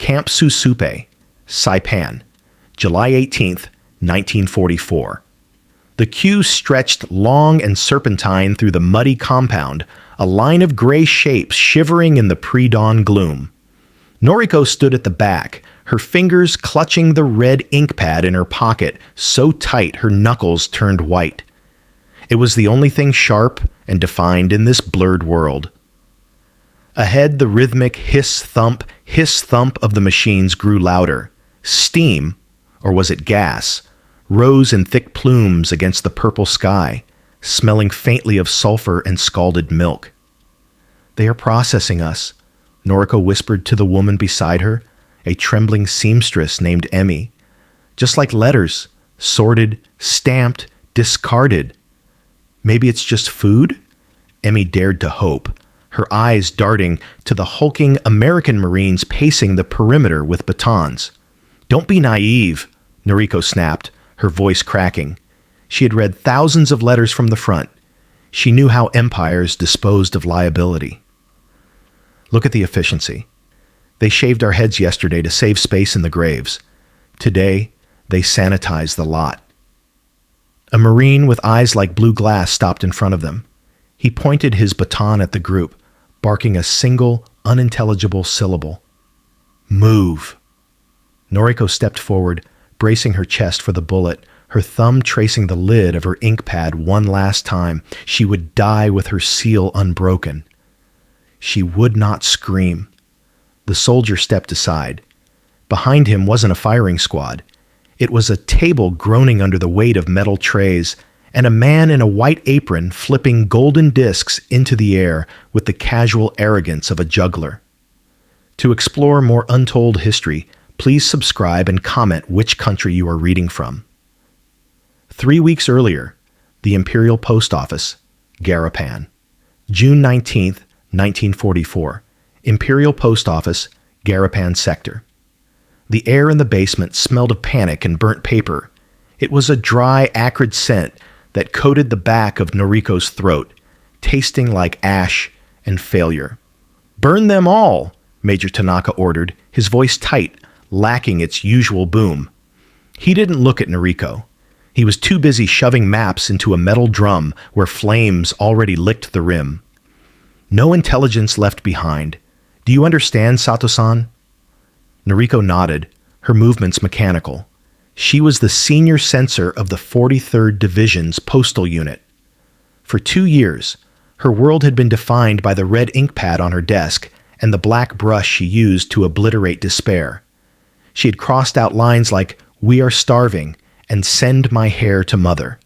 Camp Susupe, Saipan, July 18th, 1944. The queue stretched long and serpentine through the muddy compound, a line of gray shapes shivering in the pre-dawn gloom. Noriko stood at the back, her fingers clutching the red ink pad in her pocket so tight her knuckles turned white. It was the only thing sharp and defined in this blurred world. Ahead, the rhythmic hiss-thump of the machines grew louder. Steam, or was it gas, rose in thick plumes against the purple sky, smelling faintly of sulfur and scalded milk. "They are processing us," Noriko whispered to the woman beside her, a trembling seamstress named Emmy. "Just like letters, sorted, stamped, discarded. Maybe it's just food?" Emmy dared to hope, her eyes darting to the hulking American Marines pacing the perimeter with batons. "Don't be naive," Noriko snapped, her voice cracking. She had read thousands of letters from the front. She knew how empires disposed of liability. "Look at the efficiency. They shaved our heads yesterday to save space in the graves. Today, they sanitized the lot." A Marine with eyes like blue glass stopped in front of them. He pointed his baton at the group, barking a single, unintelligible syllable. "Move." Noriko stepped forward, bracing her chest for the bullet, her thumb tracing the lid of her ink pad one last time. She would die with her seal unbroken. She would not scream. The soldier stepped aside. Behind him wasn't a firing squad. It was a table groaning under the weight of metal trays, and a man in a white apron flipping golden discs into the air with the casual arrogance of a juggler. To explore more untold history, please subscribe and comment which country you are reading from. 3 weeks earlier, the Imperial Post Office, Garapan. June 19th, 1944. Imperial Post Office, Garapan Sector. The air in the basement smelled of panic and burnt paper. It was a dry, acrid scent that coated the back of Noriko's throat, tasting like ash and failure. "Burn them all," Major Tanaka ordered, his voice tight, lacking its usual boom. He didn't look at Noriko. He was too busy shoving maps into a metal drum where flames already licked the rim. "No intelligence left behind. Do you understand, Sato-san?" Noriko nodded, her movements mechanical. She was the senior censor of the 43rd Division's postal unit. For 2 years, her world had been defined by the red ink pad on her desk and the black brush she used to obliterate despair. She had crossed out lines like, "We are starving," and "Send my hair to mother."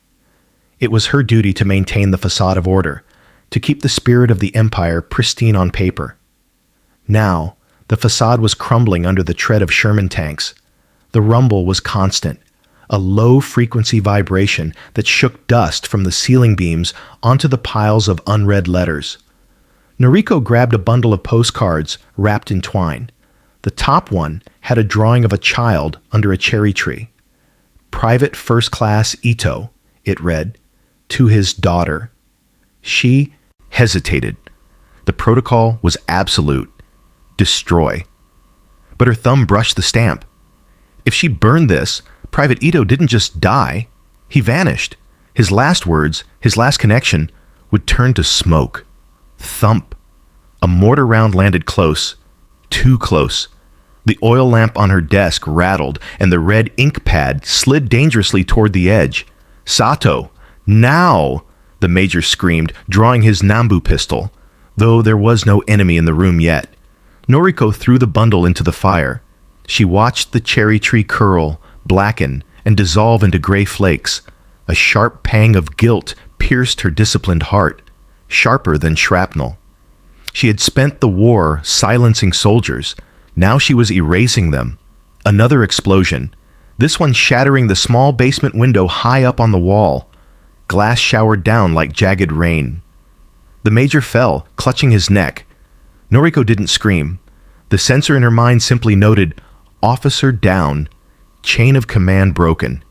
It was her duty to maintain the facade of order, to keep the spirit of the Empire pristine on paper. Now, the facade was crumbling under the tread of Sherman tanks. The rumble was constant, a low-frequency vibration that shook dust from the ceiling beams onto the piles of unread letters. Noriko grabbed a bundle of postcards wrapped in twine. The top one had a drawing of a child under a cherry tree. "Private First Class Ito," it read, "to his daughter." She hesitated. The protocol was absolute. Destroy. But her thumb brushed the stamp. If she burned this, Private Ito didn't just die. He vanished. His last words, his last connection, would turn to smoke. Thump. A mortar round landed close. Too close. The oil lamp on her desk rattled, and the red ink pad slid dangerously toward the edge. "Sato! Now!" the major screamed, drawing his Nambu pistol, though there was no enemy in the room yet. Noriko threw the bundle into the fire. She watched the cherry tree curl, blacken, and dissolve into gray flakes. A sharp pang of guilt pierced her disciplined heart, sharper than shrapnel. She had spent the war silencing soldiers. Now she was erasing them. Another explosion, this one shattering the small basement window high up on the wall. Glass showered down like jagged rain. The major fell, clutching his neck. Noriko didn't scream. The sensor in her mind simply noted, "Officer down, chain of command broken."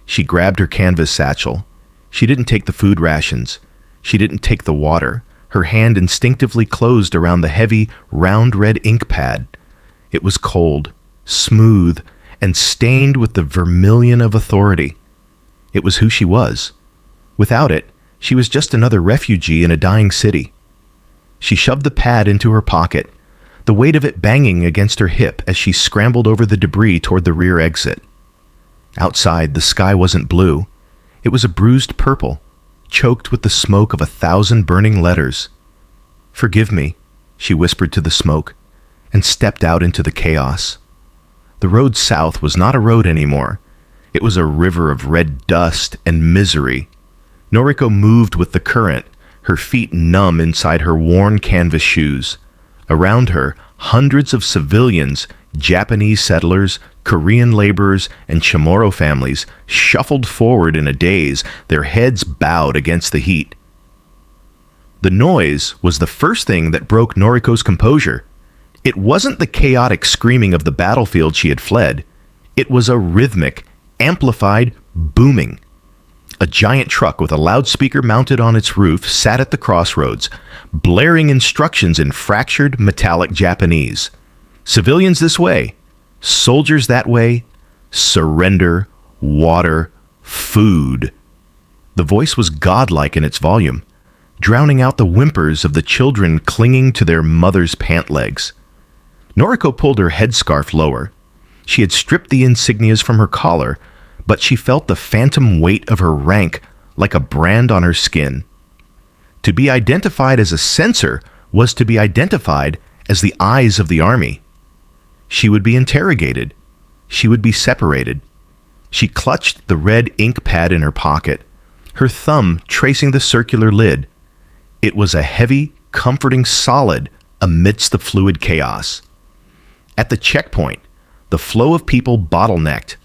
She grabbed her canvas satchel. She didn't take the food rations. She didn't take the water. Her hand instinctively closed around the heavy, round red ink pad. It was cold, smooth, and stained with the vermilion of authority. It was who she was. Without it, she was just another refugee in a dying city. She shoved the pad into her pocket, the weight of it banging against her hip as she scrambled over the debris toward the rear exit. Outside, the sky wasn't blue. It was a bruised purple, choked with the smoke of 1,000 burning letters. "Forgive me," she whispered to the smoke, and stepped out into the chaos. The road south was not a road anymore. It was a river of red dust and misery. Noriko moved with the current, her feet numb inside her worn canvas shoes. Around her, hundreds of civilians, Japanese settlers, Korean laborers, and Chamorro families shuffled forward in a daze, their heads bowed against the heat. The noise was the first thing that broke Noriko's composure. It wasn't the chaotic screaming of the battlefield she had fled. It was a rhythmic, amplified booming. A giant truck with a loudspeaker mounted on its roof sat at the crossroads, blaring instructions in fractured metallic Japanese. Civilians this way, soldiers that way, surrender, water, food. The voice was godlike in its volume, drowning out the whimpers of the children clinging to their mother's pant legs. Noriko pulled her headscarf lower. She had stripped the insignias from her collar, but she felt the phantom weight of her rank like a brand on her skin. To be identified as a censor was to be identified as the eyes of the army. She would be interrogated. She would be separated. She clutched the red ink pad in her pocket, her thumb tracing the circular lid. It was a heavy, comforting solid amidst the fluid chaos. At the checkpoint, the flow of people bottlenecked.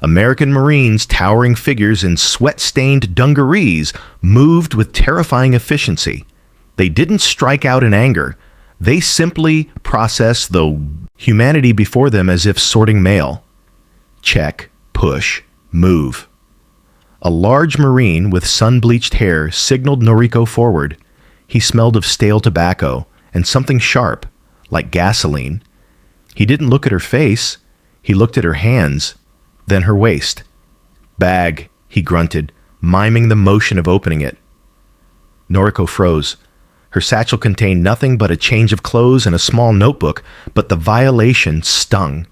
American Marines, towering figures in sweat-stained dungarees, moved with terrifying efficiency. They didn't strike out in anger. They simply processed the humanity before them as if sorting mail. Check, push, move. A large Marine with sun-bleached hair signaled Noriko forward. He smelled of stale tobacco and something sharp, like gasoline. He didn't look at her face. He looked at her hands, then her waist. "Bag," he grunted, miming the motion of opening it. Noriko froze. Her satchel contained nothing but a change of clothes and a small notebook, but the violation stung.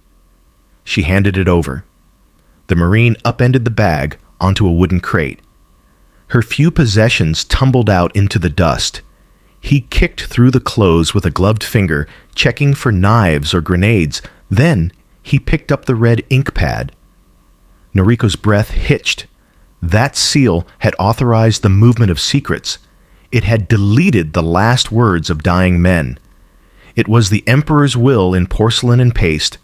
She handed it over. The Marine upended the bag onto a wooden crate. Her few possessions tumbled out into the dust. He kicked through the clothes with a gloved finger, checking for knives or grenades. Then he picked up the red ink pad. Noriko's breath hitched. That seal had authorized the movement of secrets. It had deleted the last words of dying men. It was the Emperor's will in porcelain and paste.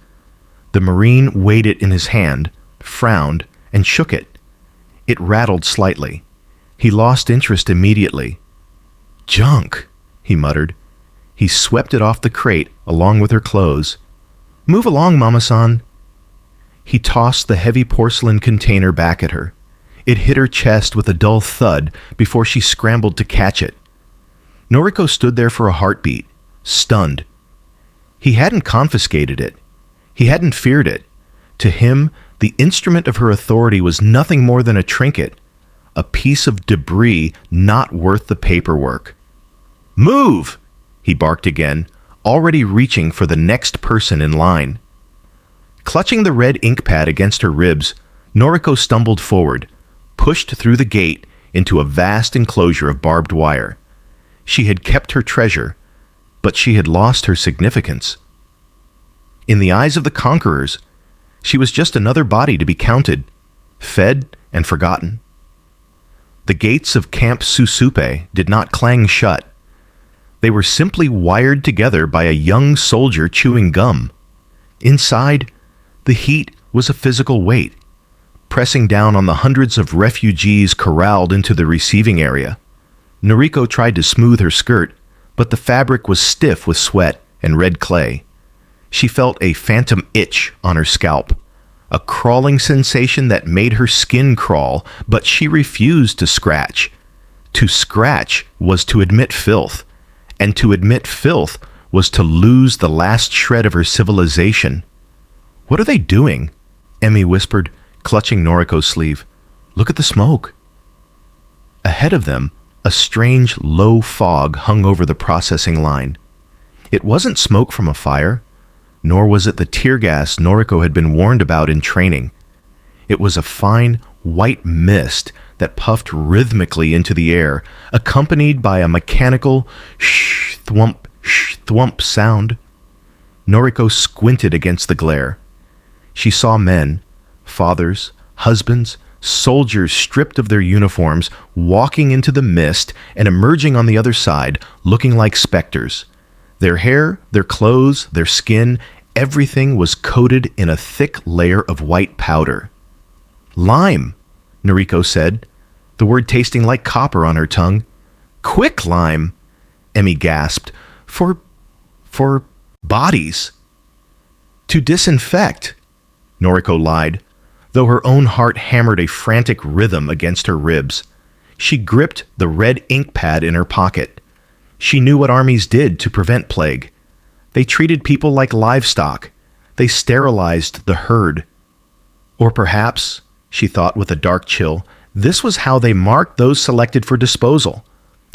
The Marine weighed it in his hand, frowned, and shook it. It rattled slightly. He lost interest immediately. "Junk," he muttered. He swept it off the crate along with her clothes. "Move along, Mama-san." He tossed the heavy porcelain container back at her. It hit her chest with a dull thud before she scrambled to catch it. Noriko stood there for a heartbeat, stunned. He hadn't confiscated it. He hadn't feared it. To him, the instrument of her authority was nothing more than a trinket, a piece of debris not worth the paperwork. "Move!" he barked again, already reaching for the next person in line. Clutching the red ink pad against her ribs, Noriko stumbled forward, pushed through the gate into a vast enclosure of barbed wire. She had kept her treasure, but she had lost her significance. In the eyes of the conquerors, she was just another body to be counted, fed, and forgotten. The gates of Camp Susupe did not clang shut. They were simply wired together by a young soldier chewing gum. Inside, the heat was a physical weight, pressing down on the hundreds of refugees corralled into the receiving area. Noriko tried to smooth her skirt, but the fabric was stiff with sweat and red clay. She felt a phantom itch on her scalp, a crawling sensation that made her skin crawl, but she refused to scratch. To scratch was to admit filth, and to admit filth was to lose the last shred of her civilization. "What are they doing?" Emmy whispered, clutching Noriko's sleeve. "Look at the smoke." Ahead of them, a strange, low fog hung over the processing line. It wasn't smoke from a fire, nor was it the tear gas Noriko had been warned about in training. It was a fine, white mist that puffed rhythmically into the air, accompanied by a mechanical sh-thwump sound. Noriko squinted against the glare. She saw men, fathers, husbands, soldiers stripped of their uniforms, walking into the mist and emerging on the other side, looking like specters. Their hair, their clothes, their skin, everything was coated in a thick layer of white powder. "Lime," Noriko said, the word tasting like copper on her tongue. "Quicklime," Emmy gasped. For bodies. "To disinfect," Noriko lied, though her own heart hammered a frantic rhythm against her ribs. She gripped the red ink pad in her pocket. She knew what armies did to prevent plague. They treated people like livestock. They sterilized the herd. Or perhaps, she thought with a dark chill, this was how they marked those selected for disposal.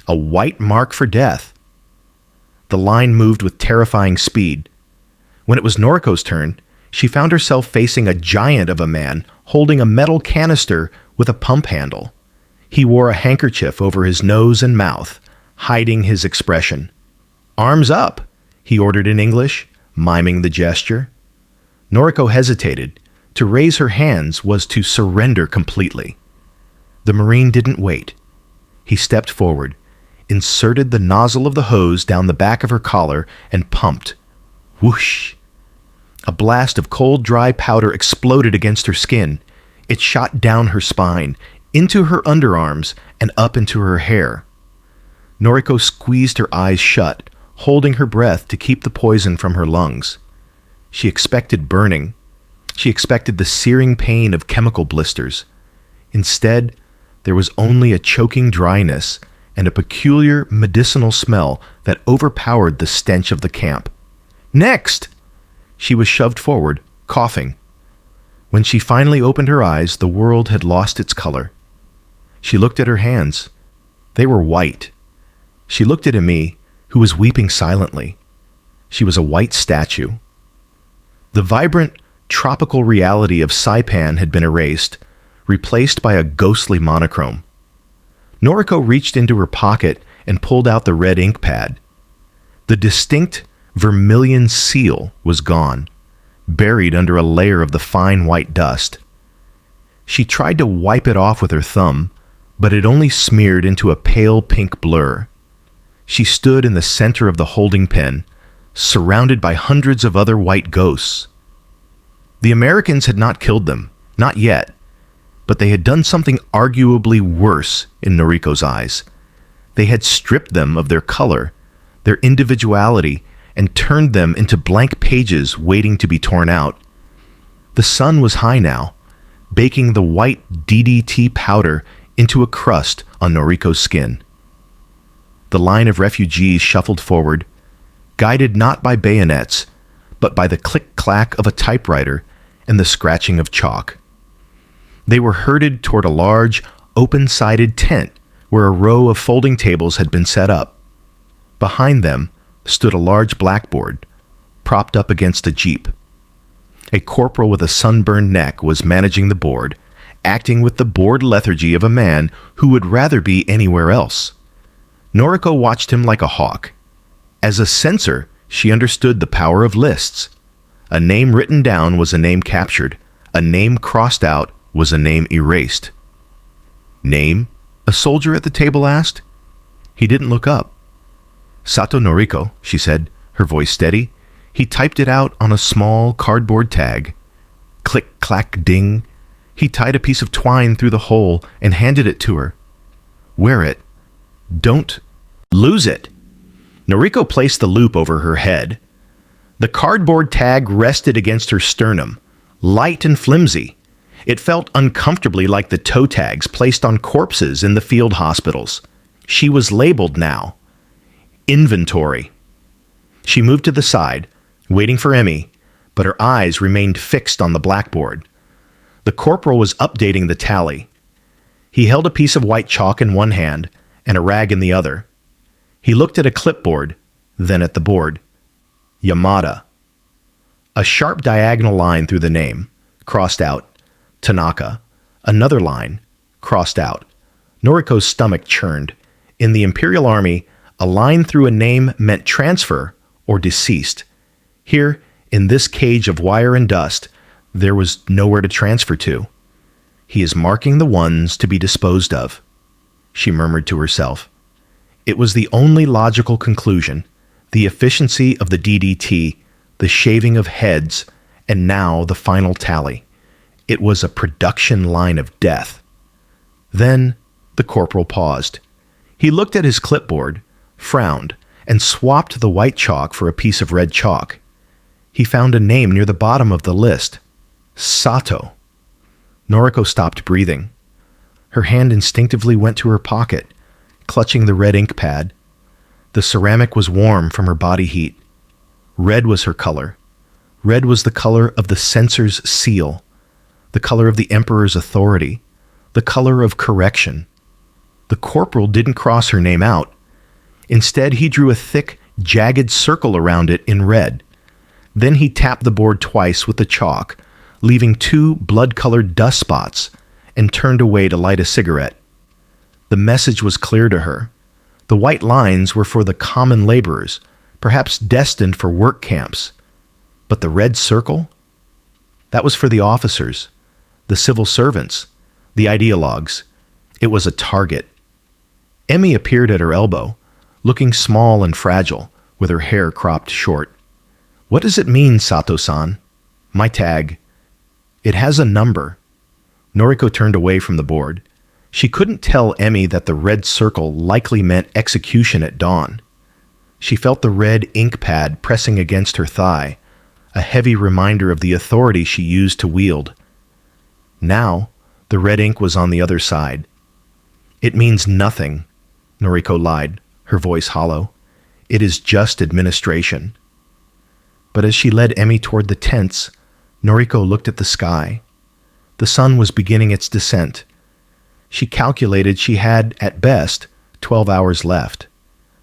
A white mark for death. The line moved with terrifying speed. When it was Noriko's turn, she found herself facing a giant of a man holding a metal canister with a pump handle. He wore a handkerchief over his nose and mouth, hiding his expression. "Arms up," he ordered in English, miming the gesture. Noriko hesitated. To raise her hands was to surrender completely. The Marine didn't wait. He stepped forward, inserted the nozzle of the hose down the back of her collar, and pumped. Whoosh! A blast of cold, dry powder exploded against her skin. It shot down her spine, into her underarms, and up into her hair. Noriko squeezed her eyes shut, holding her breath to keep the poison from her lungs. She expected burning. She expected the searing pain of chemical blisters. Instead, there was only a choking dryness and a peculiar medicinal smell that overpowered the stench of the camp. "Next!" She was shoved forward, coughing. When she finally opened her eyes, the world had lost its color. She looked at her hands. They were white. She looked at Emi, who was weeping silently. She was a white statue. The vibrant, tropical reality of Saipan had been erased, replaced by a ghostly monochrome. Noriko reached into her pocket and pulled out the red ink pad. The distinct vermilion seal was gone, buried under a layer of the fine white dust. She tried to wipe it off with her thumb, but it only smeared into a pale pink blur. She stood in the center of the holding pen, surrounded by hundreds of other white ghosts. The Americans had not killed them, not yet, but they had done something arguably worse in Noriko's eyes. They had stripped them of their color, their individuality, and turned them into blank pages waiting to be torn out. The sun was high now, baking the white DDT powder into a crust on Noriko's skin. The line of refugees shuffled forward, guided not by bayonets, but by the click-clack of a typewriter and the scratching of chalk. They were herded toward a large, open-sided tent where a row of folding tables had been set up. Behind them stood a large blackboard, propped up against a jeep. A corporal with a sunburned neck was managing the board, acting with the bored lethargy of a man who would rather be anywhere else. Noriko watched him like a hawk. As a censor, she understood the power of lists. A name written down was a name captured. A name crossed out was a name erased. "Name?" a soldier at the table asked. He didn't look up. "Sato Noriko," she said, her voice steady. He typed it out on a small cardboard tag. Click, clack, ding. He tied a piece of twine through the hole and handed it to her. "Wear it. Don't lose it." Noriko placed the loop over her head. The cardboard tag rested against her sternum, light and flimsy. It felt uncomfortably like the toe tags placed on corpses in the field hospitals. She was labeled now. Inventory. She moved to the side, waiting for Emmy, but her eyes remained fixed on the blackboard. The corporal was updating the tally. He held a piece of white chalk in one hand and a rag in the other. He looked at a clipboard, then at the board. Yamada. A sharp diagonal line through the name, crossed out. Tanaka. Another line, crossed out. Noriko's stomach churned. In the Imperial Army, a line through a name meant transfer or deceased. Here, in this cage of wire and dust, there was nowhere to transfer to. He is marking the ones to be disposed of, she murmured to herself. It was the only logical conclusion, the efficiency of the DDT, the shaving of heads, and now the final tally. It was a production line of death. Then the corporal paused. He looked at his clipboard, frowned, and swapped the white chalk for a piece of red chalk. He found a name near the bottom of the list. Sato. Noriko stopped breathing. Her hand instinctively went to her pocket, clutching the red ink pad. The ceramic was warm from her body heat. Red was her color. Red was the color of the censor's seal, the color of the emperor's authority, the color of correction. The corporal didn't cross her name out. Instead, he drew a thick, jagged circle around it in red. Then he tapped the board twice with the chalk, leaving 2 blood-colored dust spots, and turned away to light a cigarette. The message was clear to her. The white lines were for the common laborers, perhaps destined for work camps. But the red circle? That was for the officers, the civil servants, the ideologues. It was a target. Emmy appeared at her elbow, looking small and fragile, with her hair cropped short. What does it mean, Sato-san? My tag. It has a number. Noriko turned away from the board. She couldn't tell Emmy that the red circle likely meant execution at dawn. She felt the red ink pad pressing against her thigh, a heavy reminder of the authority she used to wield. Now, the red ink was on the other side. It means nothing, Noriko lied, her voice hollow. It is just administration. But as she led Emmy toward the tents, Noriko looked at the sky. The sun was beginning its descent. She calculated she had, at best, 12 hours left.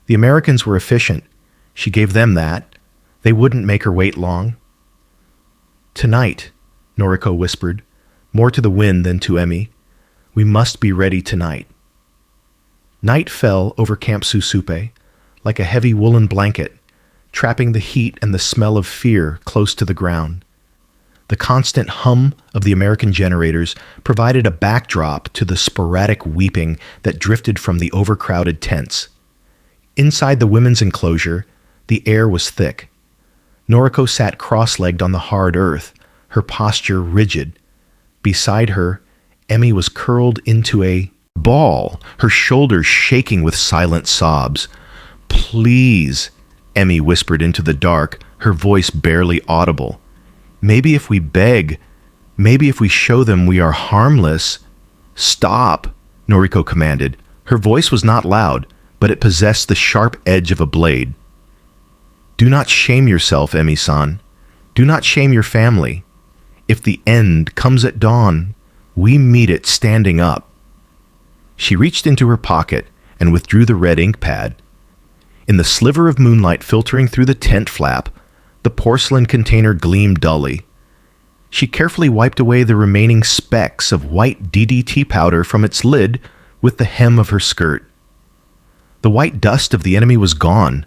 The Americans were efficient. She gave them that. They wouldn't make her wait long. Tonight, Noriko whispered, more to the wind than to Emmy. We must be ready tonight. Night fell over Camp Susupe, like a heavy woolen blanket, trapping the heat and the smell of fear close to the ground. The constant hum of the American generators provided a backdrop to the sporadic weeping that drifted from the overcrowded tents. Inside the women's enclosure, the air was thick. Noriko sat cross-legged on the hard earth, her posture rigid. Beside her, Emmy was curled into a ball, her shoulders shaking with silent sobs. Please, Emmy whispered into the dark, her voice barely audible. Maybe if we beg, maybe if we show them we are harmless. Stop, Noriko commanded. Her voice was not loud, but it possessed the sharp edge of a blade. Do not shame yourself, Emmy-san. Do not shame your family. If the end comes at dawn, we meet it standing up. She reached into her pocket and withdrew the red ink pad. In the sliver of moonlight filtering through the tent flap, the porcelain container gleamed dully. She carefully wiped away the remaining specks of white DDT powder from its lid with the hem of her skirt. The white dust of the enemy was gone.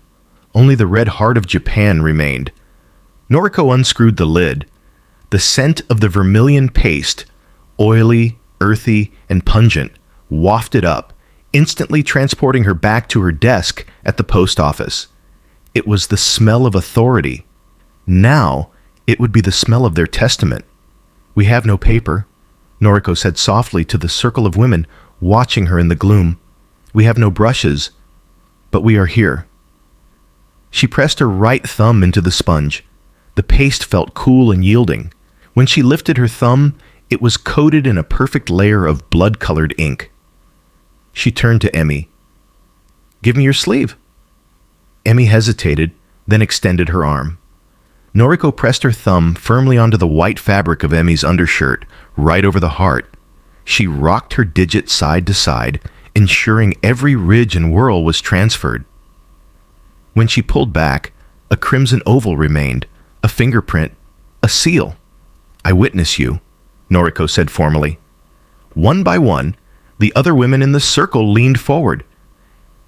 Only the red heart of Japan remained. Noriko unscrewed the lid. The scent of the vermilion paste, oily, earthy, and pungent, wafted up, instantly transporting her back to her desk at the post office. It was the smell of authority. Now, it would be the smell of their testament. We have no paper, Noriko said softly to the circle of women watching her in the gloom. We have no brushes, but we are here. She pressed her right thumb into the sponge. The paste felt cool and yielding. When she lifted her thumb, it was coated in a perfect layer of blood-colored ink. She turned to Emmy. Give me your sleeve. Emmy hesitated, then extended her arm. Noriko pressed her thumb firmly onto the white fabric of Emmy's undershirt, right over the heart. She rocked her digit side to side, ensuring every ridge and whorl was transferred. When she pulled back, a crimson oval remained, a fingerprint, a seal. "I witness you," Noriko said formally. One by one, the other women in the circle leaned forward.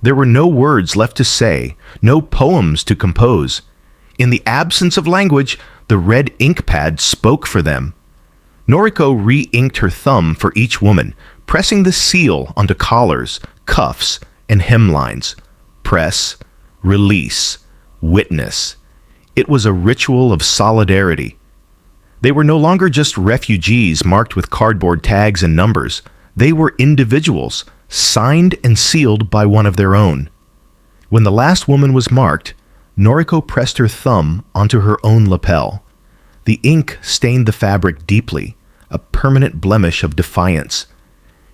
There were no words left to say, no poems to compose. In the absence of language, the red ink pad spoke for them. Noriko re-inked her thumb for each woman, pressing the seal onto collars, cuffs, and hemlines. Press, release, witness. It was a ritual of solidarity. They were no longer just refugees marked with cardboard tags and numbers. They were individuals, signed and sealed by one of their own. When the last woman was marked, Noriko pressed her thumb onto her own lapel. The ink stained the fabric deeply, a permanent blemish of defiance.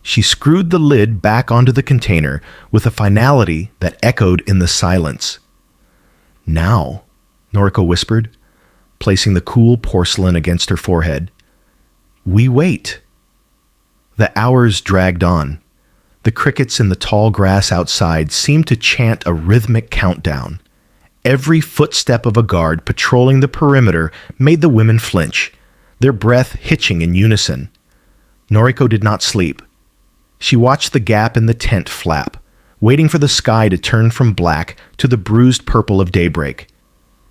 She screwed the lid back onto the container with a finality that echoed in the silence. "Now," Noriko whispered, placing the cool porcelain against her forehead. "We wait." The hours dragged on. The crickets in the tall grass outside seemed to chant a rhythmic countdown. Every footstep of a guard patrolling the perimeter made the women flinch, their breath hitching in unison. Noriko did not sleep. She watched the gap in the tent flap, waiting for the sky to turn from black to the bruised purple of daybreak.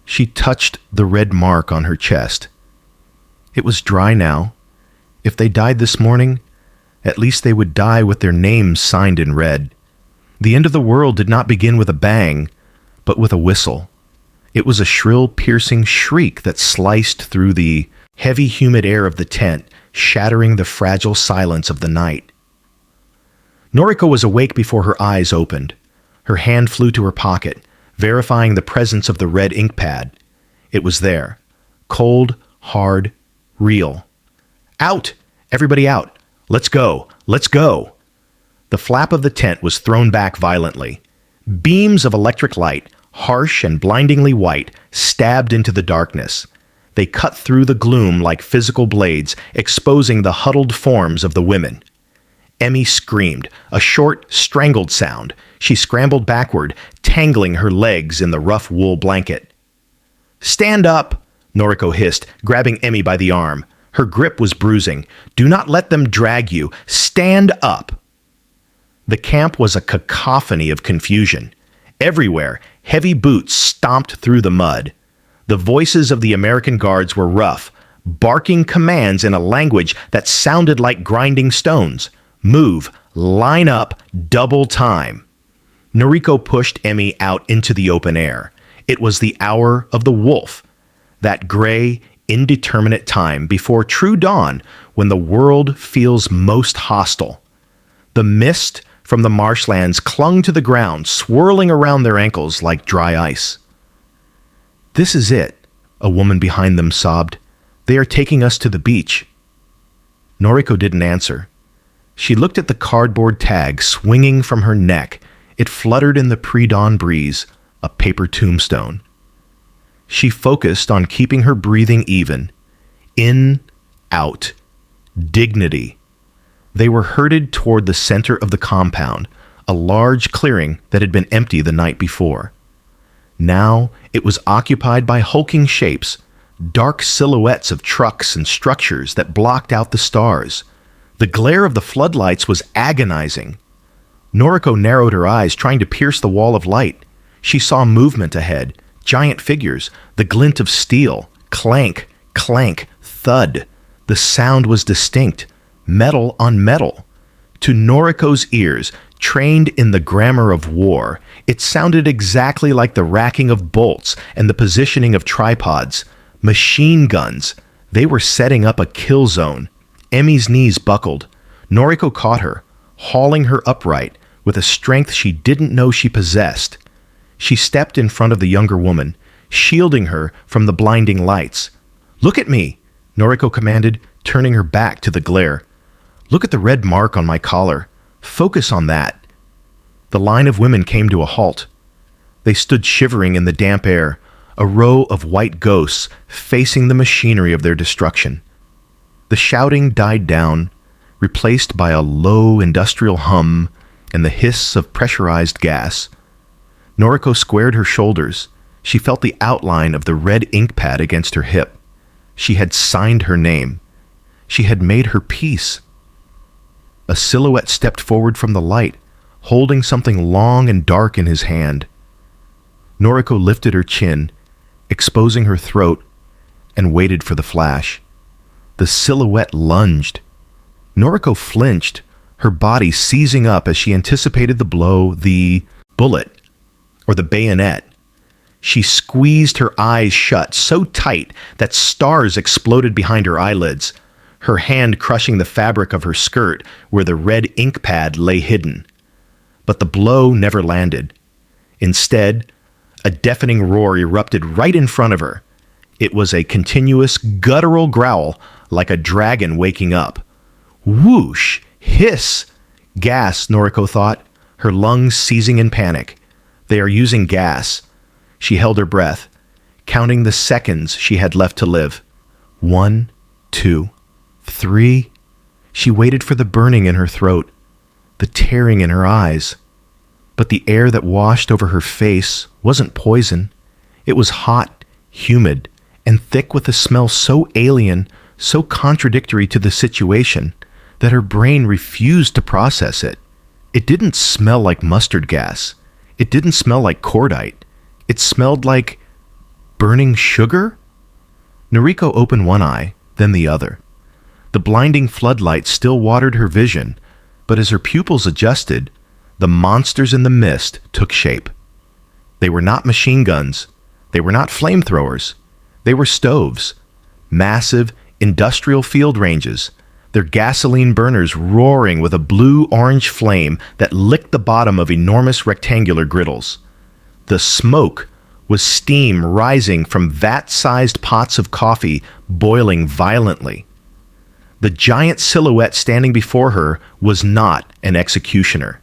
She touched the red mark on her chest. It was dry now. If they died this morning, at least they would die with their names signed in red. The end of the world did not begin with a bang, but with a whistle. It was a shrill, piercing shriek that sliced through the heavy, humid air of the tent, shattering the fragile silence of the night. Noriko was awake before her eyes opened. Her hand flew to her pocket, verifying the presence of the red ink pad. It was there. Cold, hard, real. "Out! Everybody out! Let's go! Let's go!" The flap of the tent was thrown back violently. Beams of electric light, harsh and blindingly white, stabbed into the darkness. They cut through the gloom like physical blades, exposing the huddled forms of the women. Emmy screamed, a short, strangled sound. She scrambled backward, tangling her legs in the rough wool blanket. "Stand up!" Noriko hissed, grabbing Emmy by the arm. Her grip was bruising. "Do not let them drag you. Stand up!" The camp was a cacophony of confusion. Everywhere, heavy boots stomped through the mud. The voices of the American guards were rough, barking commands in a language that sounded like grinding stones. "Move, line up, double time." Noriko pushed Emmy out into the open air. It was the hour of the wolf, that gray, indeterminate time before true dawn when the world feels most hostile. The mist from the marshlands clung to the ground, swirling around their ankles like dry ice. "This is it," a woman behind them sobbed. "They are taking us to the beach." Noriko didn't answer. She looked at the cardboard tag swinging from her neck. It fluttered in the pre-dawn breeze, a paper tombstone. She focused on keeping her breathing even. In, out. Dignity. They were herded toward the center of the compound, a large clearing that had been empty the night before. Now it was occupied by hulking shapes, dark silhouettes of trucks and structures that blocked out the stars. The glare of the floodlights was agonizing. Noriko narrowed her eyes, trying to pierce the wall of light. She saw movement ahead, giant figures, the glint of steel, clank, clank, thud. The sound was distinct, metal on metal. To Noriko's ears, trained in the grammar of war, it sounded exactly like the racking of bolts and the positioning of tripods. Machine guns. They were setting up a kill zone. Emmy's knees buckled. Noriko caught her, hauling her upright with a strength she didn't know she possessed. She stepped in front of the younger woman, shielding her from the blinding lights. "Look at me," Noriko commanded, turning her back to the glare. "Look at the red mark on my collar. Focus on that." The line of women came to a halt. They stood shivering in the damp air, a row of white ghosts facing the machinery of their destruction. The shouting died down, replaced by a low industrial hum and the hiss of pressurized gas. Noriko squared her shoulders. She felt the outline of the red ink pad against her hip. She had signed her name. She had made her peace. A silhouette stepped forward from the light, holding something long and dark in his hand. Noriko lifted her chin, exposing her throat, and waited for the flash. The silhouette lunged. Noriko flinched, her body seizing up as she anticipated the blow, the bullet, or the bayonet. She squeezed her eyes shut so tight that stars exploded behind her eyelids, her hand crushing the fabric of her skirt where the red ink pad lay hidden. But the blow never landed. Instead, a deafening roar erupted right in front of her. It was a continuous, guttural growl like a dragon waking up. Whoosh! Hiss! Gas, Noriko thought, her lungs seizing in panic. They are using gas. She held her breath, counting the seconds she had left to live. 1, 2, 3. She waited for the burning in her throat, the tearing in her eyes. But the air that washed over her face wasn't poison. It was hot, humid, and thick with a smell so alien, so contradictory to the situation, that her brain refused to process it. It didn't smell like mustard gas. It didn't smell like cordite. It smelled like burning sugar? Noriko opened one eye, then the other. The blinding floodlight still watered her vision, but as her pupils adjusted, the monsters in the mist took shape. They were not machine guns. They were not flamethrowers. They were stoves. Massive, industrial field ranges, their gasoline burners roaring with a blue-orange flame that licked the bottom of enormous rectangular griddles. The smoke was steam rising from vat-sized pots of coffee boiling violently. The giant silhouette standing before her was not an executioner.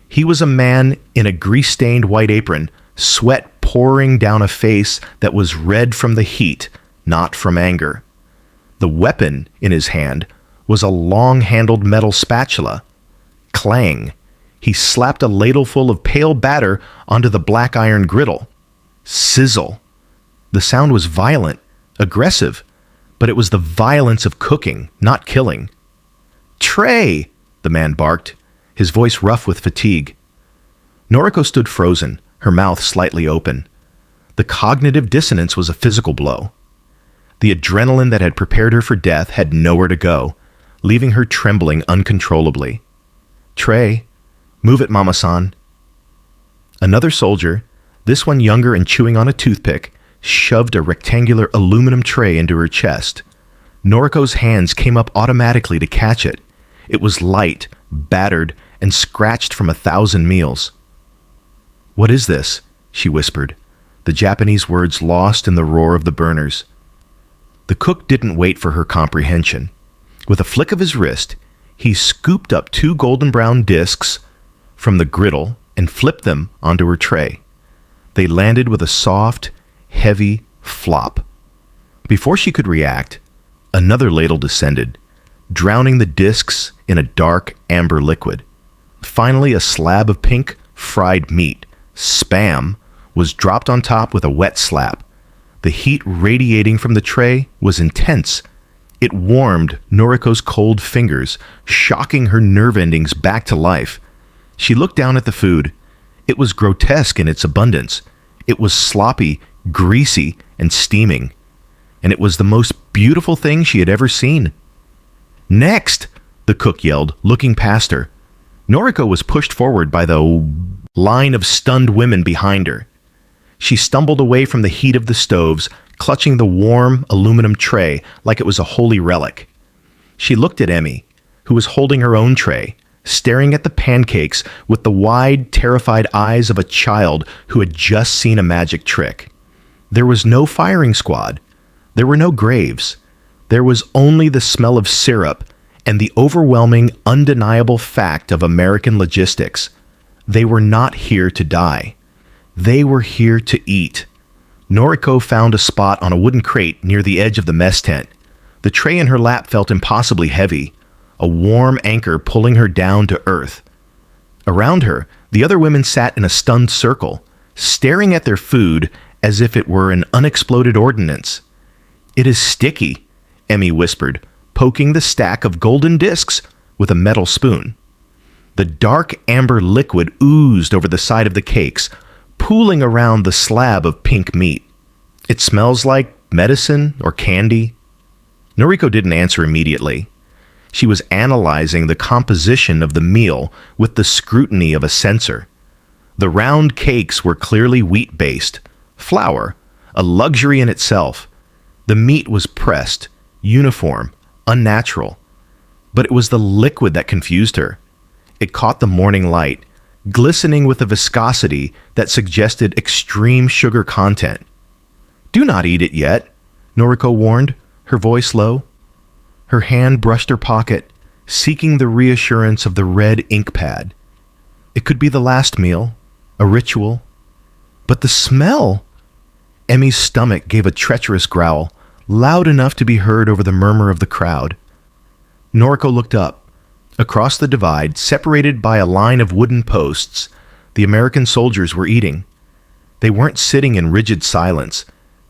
He was a man in a grease-stained white apron, sweat pouring down a face that was red from the heat, not from anger. The weapon in his hand was a long-handled metal spatula. Clang! He slapped a ladleful of pale batter onto the black iron griddle. Sizzle! The sound was violent, aggressive, but it was the violence of cooking, not killing. "Trey!" the man barked, his voice rough with fatigue. Noriko stood frozen, her mouth slightly open. The cognitive dissonance was a physical blow. The adrenaline that had prepared her for death had nowhere to go, leaving her trembling uncontrollably. "Trey, move it, Mama-san." Another soldier, this one younger and chewing on a toothpick, shoved a rectangular aluminum tray into her chest. Noriko's hands came up automatically to catch it. It was light, battered, and scratched from 1,000 meals. "What is this?" she whispered, the Japanese words lost in the roar of the burners. The cook didn't wait for her comprehension. With a flick of his wrist, he scooped up 2 golden brown discs from the griddle and flipped them onto her tray. They landed with a soft, heavy flop. Before she could react, another ladle descended, drowning the discs in a dark amber liquid. Finally, a slab of pink fried meat, Spam, was dropped on top with a wet slap. The heat radiating from the tray was intense. It warmed Noriko's cold fingers, shocking her nerve endings back to life. She looked down at the food. It was grotesque in its abundance. It was sloppy, greasy, and steaming. And it was the most beautiful thing she had ever seen. "Next!" the cook yelled, looking past her. Noriko was pushed forward by the line of stunned women behind her. She stumbled away from the heat of the stoves, clutching the warm aluminum tray like it was a holy relic. She looked at Emmy, who was holding her own tray, staring at the pancakes with the wide, terrified eyes of a child who had just seen a magic trick. There was no firing squad. There were no graves. There was only the smell of syrup and the overwhelming, undeniable fact of American logistics. They were not here to die. They were here to eat. Noriko found a spot on a wooden crate near the edge of the mess tent. The tray in her lap felt impossibly heavy, a warm anchor pulling her down to earth. Around her, the other women sat in a stunned circle, staring at their food as if it were an unexploded ordnance. "It is sticky," Emmy whispered, poking the stack of golden discs with a metal spoon. The dark amber liquid oozed over the side of the cakes, pooling around the slab of pink meat. "It smells like medicine or candy." Noriko didn't answer immediately. She was analyzing the composition of the meal with the scrutiny of a censor. The round cakes were clearly wheat-based, flour, a luxury in itself. The meat was pressed, uniform, unnatural. But it was the liquid that confused her. It caught the morning light, glistening with a viscosity that suggested extreme sugar content. "Do not eat it yet," Noriko warned, her voice low. Her hand brushed her pocket, seeking the reassurance of the red ink pad. It could be the last meal, a ritual. But the smell! Emmy's stomach gave a treacherous growl, loud enough to be heard over the murmur of the crowd. Noriko looked up. Across the divide, separated by a line of wooden posts, the American soldiers were eating. They weren't sitting in rigid silence.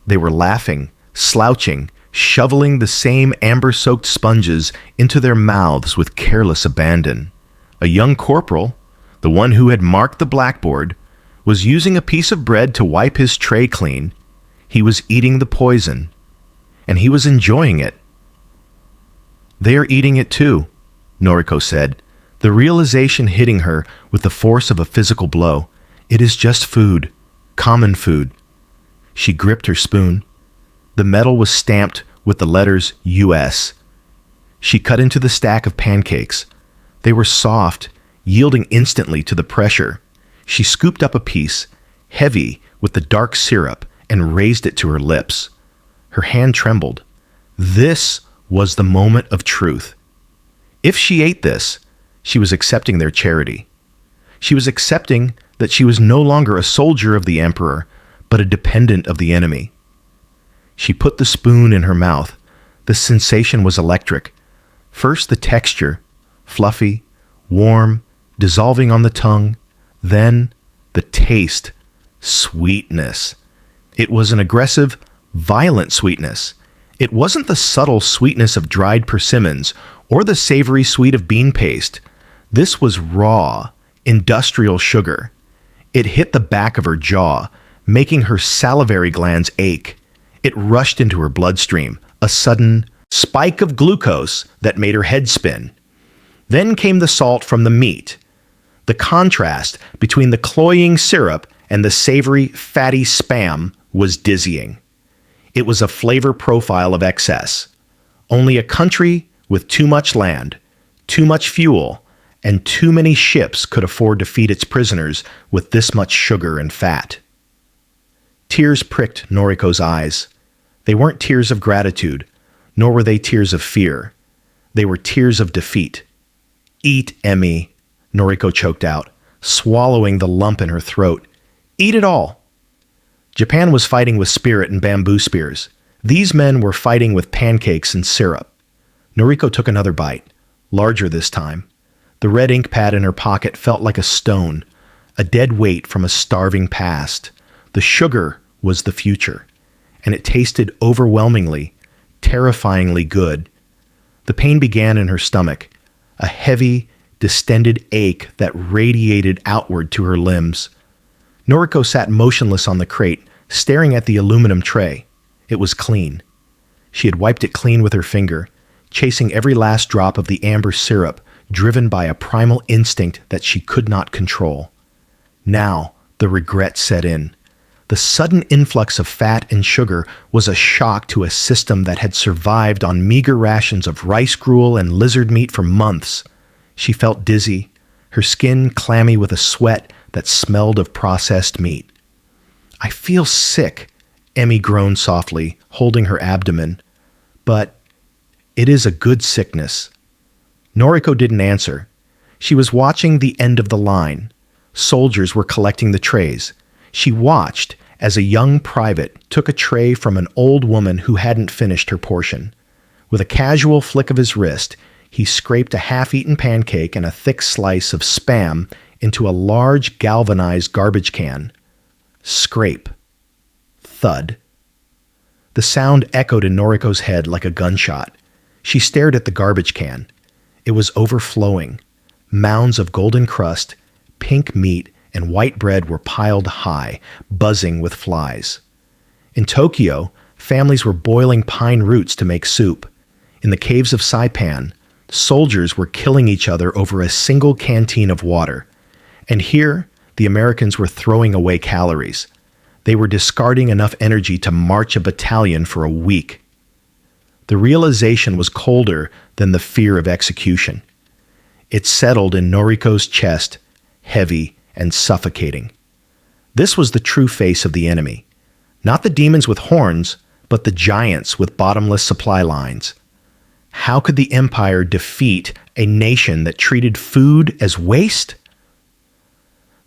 They were laughing, slouching, shoveling the same amber-soaked sponges into their mouths with careless abandon. A young corporal, the one who had marked the blackboard, was using a piece of bread to wipe his tray clean. He was eating the poison, and he was enjoying it. "They are eating it too," Noriko said, the realization hitting her with the force of a physical blow. "It is just food, common food." She gripped her spoon. The metal was stamped with the letters US. She cut into the stack of pancakes. They were soft, yielding instantly to the pressure. She scooped up a piece, heavy with the dark syrup, and raised it to her lips. Her hand trembled. This was the moment of truth. If she ate this, she was accepting their charity. She was accepting that she was no longer a soldier of the Emperor, but a dependent of the enemy. She put the spoon in her mouth. The sensation was electric. First the texture, fluffy, warm, dissolving on the tongue. Then the taste, sweetness. It was an aggressive, violent sweetness. It wasn't the subtle sweetness of dried persimmons or the savory sweet of bean paste. This was raw, industrial sugar. It hit the back of her jaw, making her salivary glands ache. It rushed into her bloodstream, a sudden spike of glucose that made her head spin. Then came the salt from the meat. The contrast between the cloying syrup and the savory, fatty spam was dizzying. It was a flavor profile of excess. Only a country with too much land, too much fuel, and too many ships could afford to feed its prisoners with this much sugar and fat. Tears pricked Noriko's eyes. They weren't tears of gratitude, nor were they tears of fear. They were tears of defeat. "Eat, Emmy," Noriko choked out, swallowing the lump in her throat. "Eat it all." Japan was fighting with spirit and bamboo spears. These men were fighting with pancakes and syrup. Noriko took another bite, larger this time. The red ink pad in her pocket felt like a stone, a dead weight from a starving past. The sugar was the future, and it tasted overwhelmingly, terrifyingly good. The pain began in her stomach, a heavy, distended ache that radiated outward to her limbs. Noriko sat motionless on the crate, staring at the aluminum tray. It was clean. She had wiped it clean with her finger, chasing every last drop of the amber syrup, driven by a primal instinct that she could not control. Now, the regret set in. The sudden influx of fat and sugar was a shock to a system that had survived on meager rations of rice gruel and lizard meat for months. She felt dizzy, her skin clammy with a sweat that smelled of processed meat. "I feel sick," Emmy groaned softly, holding her abdomen. "But it is a good sickness." Noriko didn't answer. She was watching the end of the line. Soldiers were collecting the trays. She watched as a young private took a tray from an old woman who hadn't finished her portion. With a casual flick of his wrist, he scraped a half-eaten pancake and a thick slice of Spam into a large galvanized garbage can. Scrape. Thud. The sound echoed in Noriko's head like a gunshot. She stared at the garbage can. It was overflowing. Mounds of golden crust, pink meat, and white bread were piled high, buzzing with flies. In Tokyo, families were boiling pine roots to make soup. In the caves of Saipan, soldiers were killing each other over a single canteen of water. And here, the Americans were throwing away calories. They were discarding enough energy to march a battalion for a week. The realization was colder than the fear of execution. It settled in Noriko's chest, heavy and suffocating. This was the true face of the enemy. Not the demons with horns, but the giants with bottomless supply lines. How could the Empire defeat a nation that treated food as waste?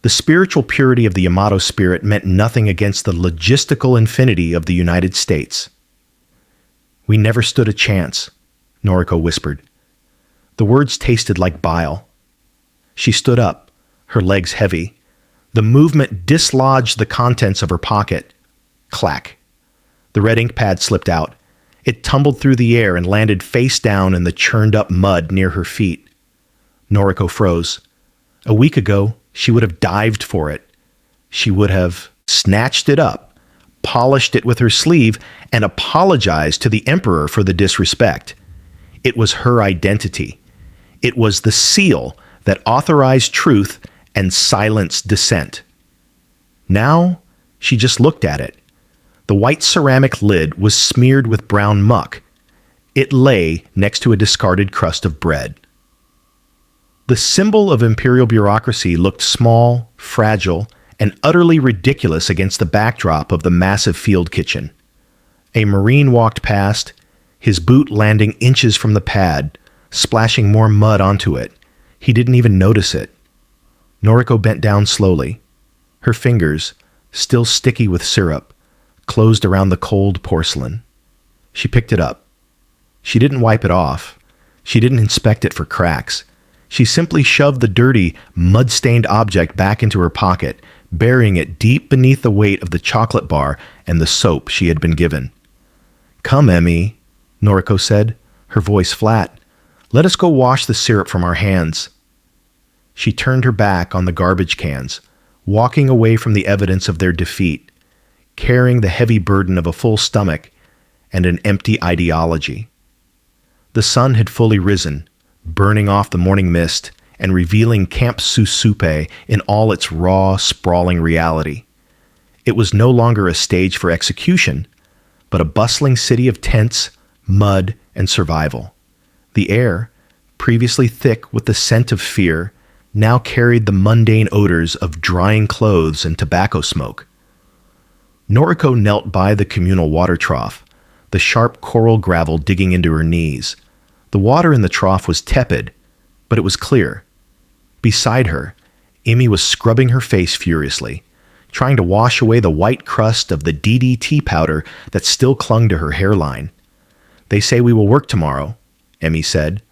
The spiritual purity of the Yamato spirit meant nothing against the logistical infinity of the United States. "We never stood a chance," Noriko whispered. The words tasted like bile. She stood up, her legs heavy. The movement dislodged the contents of her pocket. Clack. The red ink pad slipped out. It tumbled through the air and landed face down in the churned-up mud near her feet. Noriko froze. A week ago, she would have dived for it. She would have snatched it up, polished it with her sleeve, and apologized to the Emperor for the disrespect. It was her identity. It was the seal that authorized truth and silenced dissent. Now, she just looked at it. The white ceramic lid was smeared with brown muck. It lay next to a discarded crust of bread. The symbol of imperial bureaucracy looked small, fragile, and utterly ridiculous against the backdrop of the massive field kitchen. A Marine walked past, his boot landing inches from the pad, splashing more mud onto it. He didn't even notice it. Noriko bent down slowly. Her fingers, still sticky with syrup, closed around the cold porcelain. She picked it up. She didn't wipe it off. She didn't inspect it for cracks. She simply shoved the dirty, mud-stained object back into her pocket, burying it deep beneath the weight of the chocolate bar and the soap she had been given. "Come, Emmy," Noriko said, her voice flat. "Let us go wash the syrup from our hands." She turned her back on the garbage cans, walking away from the evidence of their defeat, carrying the heavy burden of a full stomach and an empty ideology. The sun had fully risen, burning off the morning mist and revealing Camp Susupe in all its raw, sprawling reality. It was no longer a stage for execution, but a bustling city of tents, mud, and survival. The air, previously thick with the scent of fear, now carried the mundane odors of drying clothes and tobacco smoke. Noriko knelt by the communal water trough, the sharp coral gravel digging into her knees. The water in the trough was tepid, but it was clear. Beside her, Amy was scrubbing her face furiously, trying to wash away the white crust of the DDT powder that still clung to her hairline. "They say we will work tomorrow," Emmy said,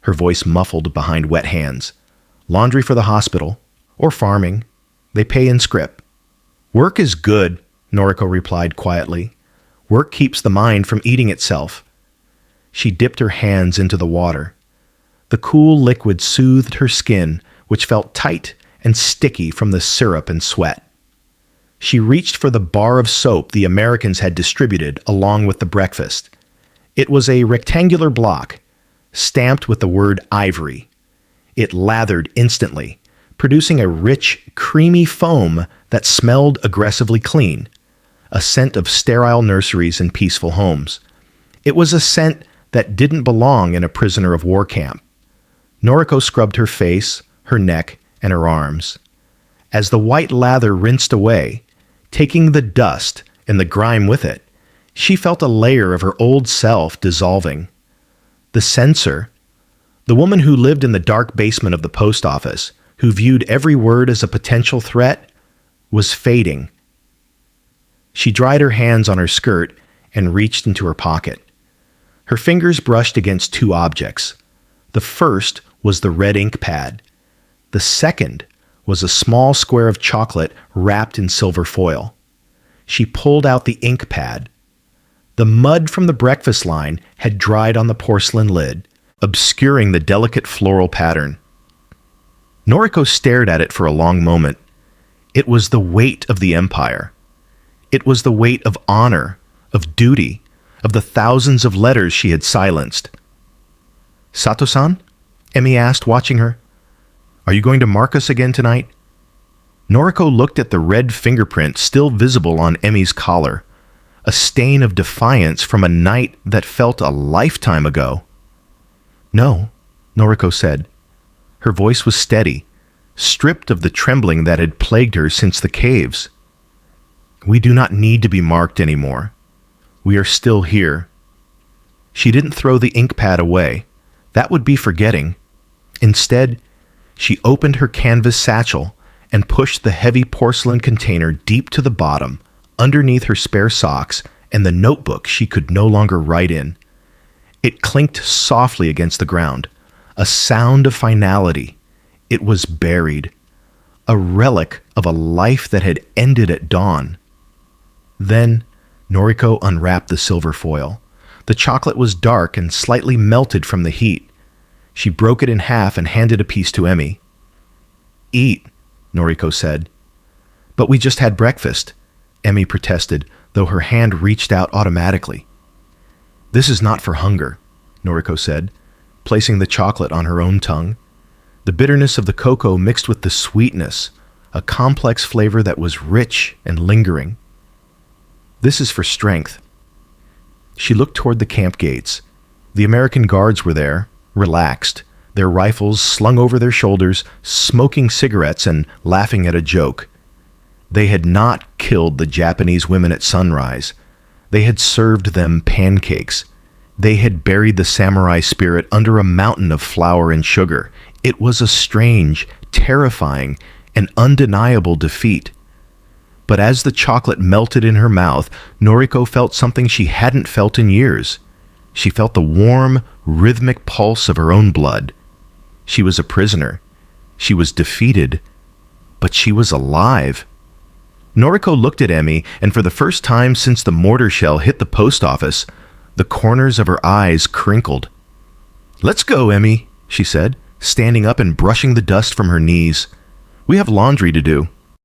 her voice muffled behind wet hands. "Laundry for the hospital, or farming. They pay in scrip." "Work is good," Noriko replied quietly. "Work keeps the mind from eating itself." She dipped her hands into the water. The cool liquid soothed her skin, which felt tight and sticky from the syrup and sweat. She reached for the bar of soap the Americans had distributed along with the breakfast. It was a rectangular block, stamped with the word ivory. It lathered instantly, producing a rich, creamy foam that smelled aggressively clean, a scent of sterile nurseries and peaceful homes. It was a scent that didn't belong in a prisoner of war camp. Noriko scrubbed her face, her neck, and her arms. As the white lather rinsed away, taking the dust and the grime with it, she felt a layer of her old self dissolving. The censor, the woman who lived in the dark basement of the post office, who viewed every word as a potential threat, was fading. She dried her hands on her skirt and reached into her pocket. Her fingers brushed against two objects. The first was the red ink pad. The second was a small square of chocolate wrapped in silver foil. She pulled out the ink pad. The mud from the breakfast line had dried on the porcelain lid, obscuring the delicate floral pattern. Noriko stared at it for a long moment. It was the weight of the empire. It was the weight of honor, of duty, of the thousands of letters she had silenced. "Sato-san?" Emi asked, watching her. "Are you going to mark us again tonight?" Noriko looked at the red fingerprint still visible on Emi's collar, a stain of defiance from a night that felt a lifetime ago. "No," Noriko said. Her voice was steady, stripped of the trembling that had plagued her since the caves. "We do not need to be marked anymore. We are still here." She didn't throw the ink pad away. That would be forgetting. Instead, she opened her canvas satchel and pushed the heavy porcelain container deep to the bottom, underneath her spare socks and the notebook she could no longer write in. It clinked softly against the ground, a sound of finality. It was buried, a relic of a life that had ended at dawn. Then Noriko unwrapped the silver foil. The chocolate was dark and slightly melted from the heat. She broke it in half and handed a piece to Emi. "Eat," Noriko said. "But we just had breakfast," Emi protested, though her hand reached out automatically. "This is not for hunger," Noriko said, placing the chocolate on her own tongue. The bitterness of the cocoa mixed with the sweetness, a complex flavor that was rich and lingering. "This is for strength." She looked toward the camp gates. The American guards were there, relaxed, their rifles slung over their shoulders, smoking cigarettes and laughing at a joke. They had not killed the Japanese women at sunrise. They had served them pancakes. They had buried the samurai spirit under a mountain of flour and sugar. It was a strange, terrifying, and undeniable defeat. But as the chocolate melted in her mouth, Noriko felt something she hadn't felt in years. She felt the warm, rhythmic pulse of her own blood. She was a prisoner. She was defeated. But she was alive. Noriko looked at Emi, and for the first time since the mortar shell hit the post office, the corners of her eyes crinkled. "Let's go, Emi," she said, standing up and brushing the dust from her knees. "We have laundry to do."